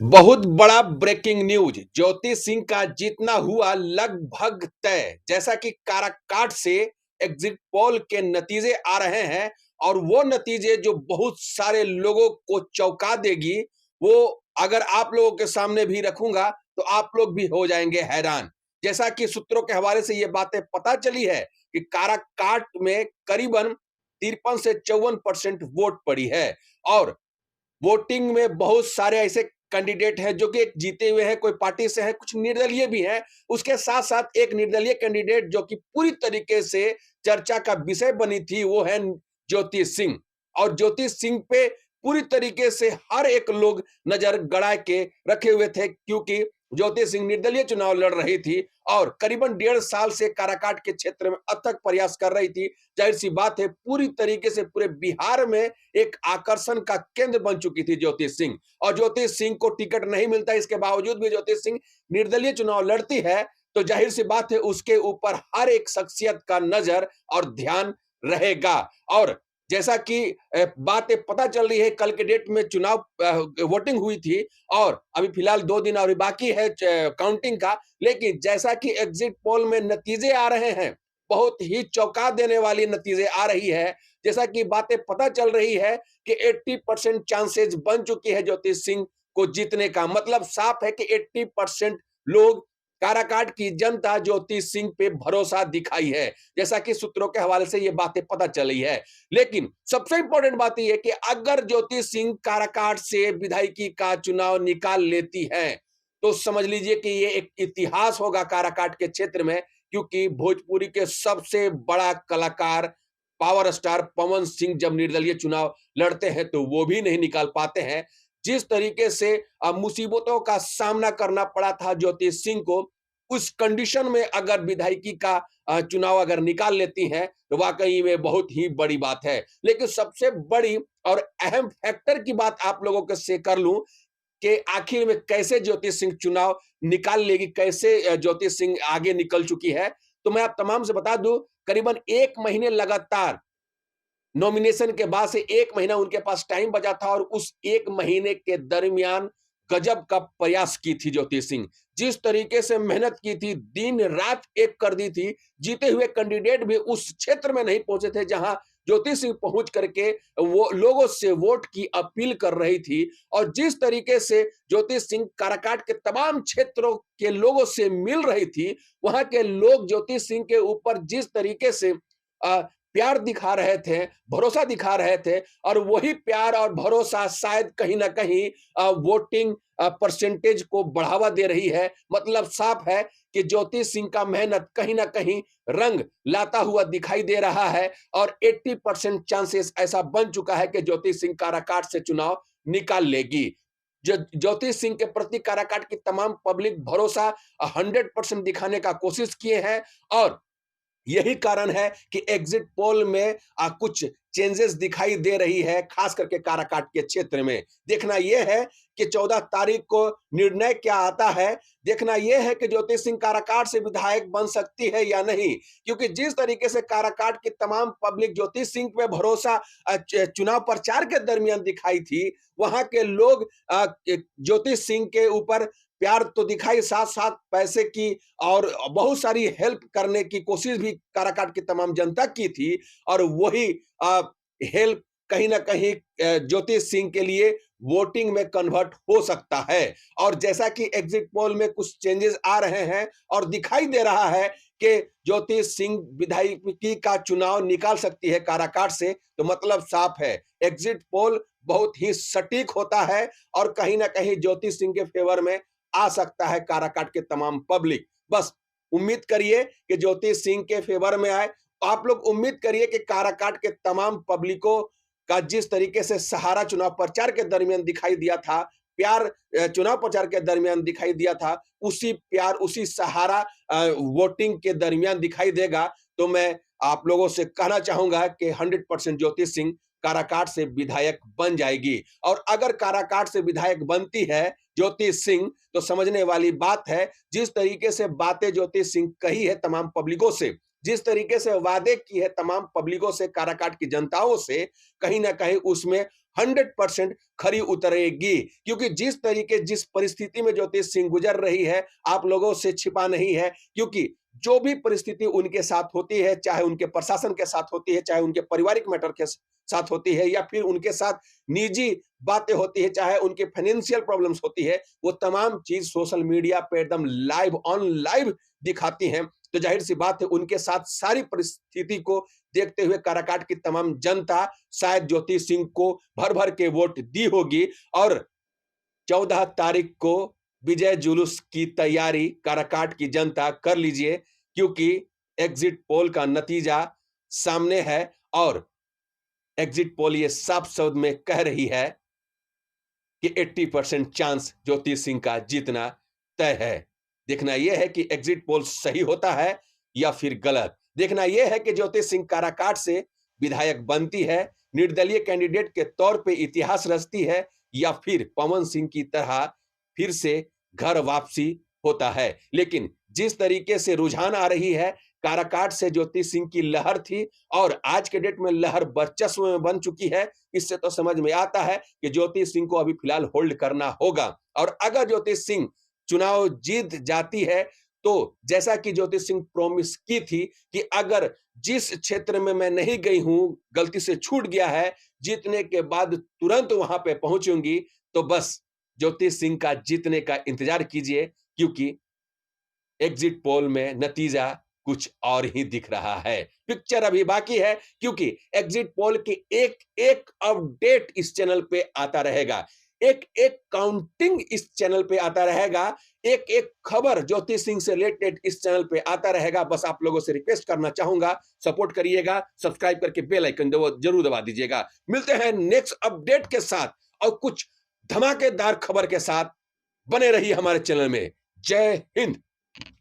बहुत बड़ा breaking news. Jyoti Singh का जीतना हुआ लगभग तय। जैसा कि काराकाट से एग्जिट पोल के नतीजे आ रहे हैं और वो नतीजे जो बहुत सारे लोगों को चौंका देगी, वो अगर आप लोगों के सामने भी रखूंगा तो आप लोग भी हो जाएंगे हैरान। जैसा कि सूत्रों के हवाले से ये बातें पता चली है कि काराकाट में करीबन 53 से 54% वोट पड़ी है और वोटिंग में बहुत सारे ऐसे कैंडिडेट हैं जो कि जीते हुए हैं, कोई पार्टी से है, कुछ निर्दलीय भी हैं। उसके साथ साथ एक निर्दलीय कैंडिडेट जो कि पूरी तरीके से चर्चा का विषय बनी थी, वो है ज्योति सिंह। और ज्योति सिंह पे पूरी तरीके से हर एक लोग नजर गड़ा के रखे हुए थे, क्योंकि ज्योति सिंह निर्दलीय चुनाव लड़ रही थी और करीबन 1.5 साल से काराकाट के क्षेत्र में अथक प्रयास कर रही थी। जाहिर सी बात है, पूरी तरीके से पूरे बिहार में एक आकर्षण का केंद्र बन चुकी थी ज्योति सिंह। और ज्योति सिंह को टिकट नहीं मिलता, इसके बावजूद भी ज्योति सिंह निर्दलीय चुनाव लड़ती है, तो जाहिर सी बात है उसके ऊपर हर एक शख्सियत का नजर और ध्यान रहेगा। और जैसा कि बातें पता चल रही है, कल के डेट में चुनाव वोटिंग हुई थी और अभी फिलहाल 2 दिन और बाकी है काउंटिंग का। लेकिन जैसा कि एग्जिट पोल में नतीजे आ रहे हैं, बहुत ही चौंका देने वाली नतीजे आ रही है। जैसा कि बातें पता चल रही है कि 80% चांसेस बन चुकी है ज्योति सिंह को जीतने का। मतलब साफ है कि 80% लोग, काराकाट की जनता ज्योति सिंह पे भरोसा दिखाई है। जैसा कि सूत्रों के हवाले से ये बातें पता चली है। लेकिन सबसे इंपॉर्टेंट बात यह है कि अगर ज्योति सिंह काराकाट से विधायकी का चुनाव निकाल लेती है, तो समझ लीजिए कि ये एक इतिहास होगा काराकाट के क्षेत्र में, क्योंकि भोजपुरी के सबसे बड़ा कलाकार पावर स्टार पवन सिंह जब निर्दलीय चुनाव लड़ते हैं तो वो भी नहीं निकाल पाते हैं। जिस तरीके से मुसीबतों का सामना करना पड़ा था ज्योति सिंह को, उस कंडीशन में अगर विधायकी का चुनाव अगर निकाल लेती हैं तो वाकई में बहुत ही बड़ी बात है। लेकिन सबसे बड़ी और अहम फैक्टर की बात आप लोगों के से कर लूं कि आखिर में कैसे ज्योति सिंह चुनाव निकाल लेगी, कैसे ज्योति सिंह आगे निकल चुकी है। तो मैं आप तमाम से बता दूं, करीबन 1 महीने लगातार नॉमिनेशन के बाद से 1 महीना उनके पास टाइम बचा था और उस 1 महीने के दरमियान गजब का प्रयास की थी ज्योति सिंह। जिस तरीके से मेहनत की थी, दिन रात एक कर दी थी। जीते हुए कैंडिडेट भी उस क्षेत्र में नहीं पहुंचे थे जहां ज्योति सिंह पहुंच करके वो लोगों से वोट की अपील कर रही थी। और जिस तरीके से ज्योति सिंह काराकाट के तमाम क्षेत्रों के लोगों से मिल रही थी, वहां के लोग ज्योति सिंह के ऊपर जिस तरीके से प्यार दिखा रहे थे, भरोसा दिखा रहे थे, और वही प्यार और भरोसा शायद कहीं ना कहीं वोटिंग परसेंटेज को बढ़ावा दे रही है। मतलब साफ है कि ज्योति सिंह का मेहनत कहीं ना कहीं रंग लाता हुआ दिखाई दे रहा है और 80% चांसेस ऐसा बन चुका है कि ज्योति सिंह काराकाट से चुनाव निकाल लेगी। ज्योति सिंह के प्रति काराकाट की तमाम पब्लिक भरोसा 100% दिखाने का कोशिश किए हैं। और यही कारण है कि एग्जिट पोल में कुछ चेंजेस दिखाई दे रही है, खास करके काराकाट के क्षेत्र में। देखना यह है कि 14 तारीख को निर्णय क्या आता है। देखना यह है कि ज्योति सिंह काराकाट से विधायक बन सकती है या नहीं, क्योंकि जिस तरीके से काराकाट की तमाम पब्लिक ज्योति सिंह पे भरोसा चुनाव प्रचार के दरमियान दिखाई थी, वहां के लोग ज्योति सिंह के ऊपर प्यार तो दिखाई, साथ साथ पैसे की और बहुत सारी हेल्प करने की कोशिश भी काराकाट की तमाम जनता की थी। और वही हेल्प कहीं ना कहीं ज्योति सिंह के लिए वोटिंग में कन्वर्ट हो सकता है। और जैसा कि एग्जिट पोल में कुछ चेंजेस आ रहे हैं और दिखाई दे रहा है कि ज्योति सिंह विधायकी का चुनाव निकाल सकती है काराकाट से, तो मतलब साफ है, एग्जिट पोल बहुत ही सटीक होता है और कहीं ना कहीं ज्योति सिंह के फेवर में आ सकता है काराकाट के तमाम पब्लिक। बस उम्मीद करिए कि ज्योति सिंह के फेवर में आए। आप लोग उम्मीद करिए कि काराकाट के तमाम पब्लिकों का जिस तरीके से सहारा चुनाव प्रचार के दरमियान दिखाई दिया था, प्यार चुनाव प्रचार के दरमियान दिखाई दिया था, उसी प्यार उसी सहारा वोटिंग के दरमियान दिखाई देगा। तो मैं आप लोगों से कहना चाहूंगा कि 100% ज्योति सिंह काराकाट से विधायक बन जाएगी। और अगर काराकाट से विधायक बनती है ज्योति सिंह, तो समझने वाली बात है, जिस तरीके से बातें ज्योति सिंह कही है तमाम पब्लिकों से, जिस तरीके से वादे की है तमाम पब्लिकों से, काराकाट की जनताओं से, कहीं ना कहीं उसमें 100% खरी उतरेगी, क्योंकि जिस परिस्थिति में ज्योतिष सिंह गुजर रही है, आप लोगों से छिपा नहीं है, क्योंकि जो भी परिस्थिति उनके साथ होती है, चाहे उनके प्रशासन के साथ होती है, चाहे उनके पारिवारिक मैटर के साथ होती है, या फिर उनके साथ निजी बातें होती है, चाहे उनके फाइनेंशियल प्रॉब्लम्स होती है, वो तमाम चीज सोशल मीडिया पे एकदम लाइव ऑन लाइव दिखाती हैं। तो जाहिर सी बात है, उनके साथ सारी परिस्थिति को देखते हुए काराकाट की तमाम जनता शायद ज्योति सिंह को भर भर के वोट दी होगी, और 14 तारीख को विजय जुलूस की तैयारी काराकाट की जनता कर लीजिए, क्योंकि एग्जिट पोल का नतीजा सामने है, और एग्जिट पोल ये साफ शब्द में कह रही है कि 80% चांस ज्योति सिंह का जीतना तय है। देखना यह है कि एग्जिट पोल सही होता है या फिर गलत। देखना यह है कि ज्योति सिंह काराकाट से विधायक बनती है, निर्दलीय कैंडिडेट के तौर पे इतिहास रचती है, या फिर पवन सिंह की तरह फिर से घर वापसी होता है। लेकिन जिस तरीके से रुझान आ रही है, काराकाट से ज्योति सिंह की लहर थी और आज के डेट में लहर वर्चस्व में बन चुकी है। इससे तो समझ में आता है कि ज्योति सिंह को अभी फिलहाल होल्ड करना होगा, और अगर ज्योति सिंह चुनाव जीत जाती है, तो जैसा कि ज्योति सिंह प्रॉमिस की थी कि अगर जिस क्षेत्र में मैं नहीं गई हूं, गलती से छूट गया है, जीतने के बाद तुरंत वहां पे पहुंचूंगी, तो बस ज्योति सिंह का जीतने का इंतजार कीजिए, क्योंकि एग्जिट पोल में नतीजा कुछ और ही दिख रहा है। पिक्चर अभी बाकी है, क्योंकि एग्जिट पोल की एक एक अपडेट इस चैनल पे आता रहेगा, एक एक काउंटिंग इस चैनल पे आता रहेगा, एक एक खबर ज्योति सिंह से रिलेटेड इस चैनल पे आता रहेगा। बस आप लोगों से रिक्वेस्ट करना चाहूंगा, सपोर्ट करिएगा, सब्सक्राइब करके बेल आइकन जरूर दबा दीजिएगा। मिलते हैं नेक्स्ट अपडेट के साथ और कुछ धमाकेदार खबर के साथ। बने रहिए हमारे चैनल में। जय हिंद।